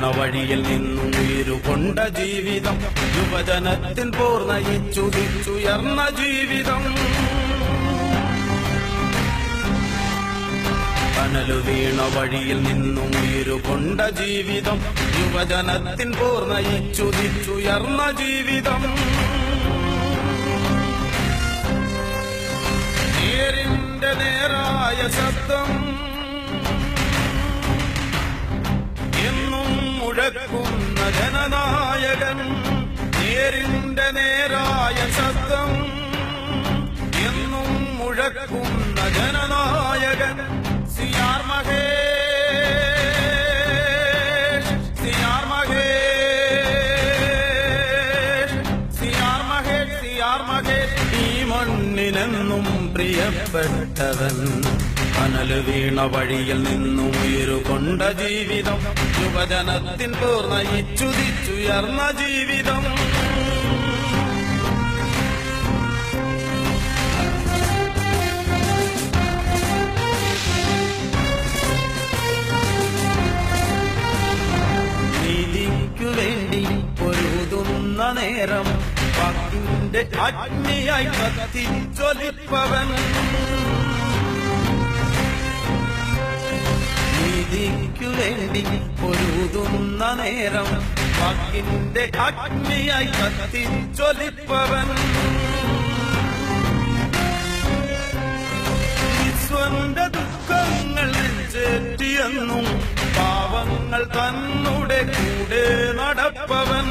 വീണ വഴിയിൽ നിന്നും ഉയരുകൊണ്ട ജീവിതം യുവജനത്തിൻ പൂർണ്ണയിച്ചുദിച്ചുയർന്ന ജീവിതം കനലു വീണ വഴിയിൽ നിന്നും ഉയരുകൊണ്ട ജീവിതം യുവജനത്തിൻ പൂർണ്ണയിച്ചുദിച്ചുയർന്ന ജീവിതം നേരിന്റെ നേരായ ശബ്ദം എന്നും മുഴക്കുന്ന ജനനായകൻ നേരിന്റെ നേരായ ശബ്ദം എന്നും മുഴക്കുന്ന ജനനായകൻ C R Mahesh C R Mahesh C R Mahesh C R Mahesh ഈ മണ്ണിനെന്നും പ്രിയപ്പെട്ടവൻ കനല് വീണ വഴിയിൽ നിന്നും ഉയരുകൊണ്ട ജീവിതം യുവജനത്തിൻ പൂർണ്ണയിച്ചുദിച്ചുയർന്ന ജീവിതം നീതിക്കു വേണ്ടി പൊരുതുന്ന നേരം വാക്കിന്റെ അഗ്നിയായി കത്തിജ്വലിപ്പവൻ നീതിക്കു വേണ്ടി പൊരുതുന്ന നേരം വാക്കിന്റെ അഗ്നിയായി കത്തിജ്വലിപ്പവൻ ഈശ്വരന്റെ ദുഃഖങ്ങൾ നെഞ്ചേറ്റിയെന്നും പാവങ്ങൾ തന്നുടെ കൂടെ നടപ്പവൻ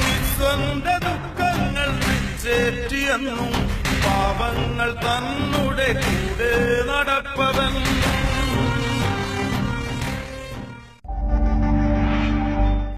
ഈശ്വരന്റെ ദുഃഖങ്ങൾ നെഞ്ചേറ്റിയെന്നും പാവങ്ങൾ തന്നുടെ കൂടെ നടപ്പവൻ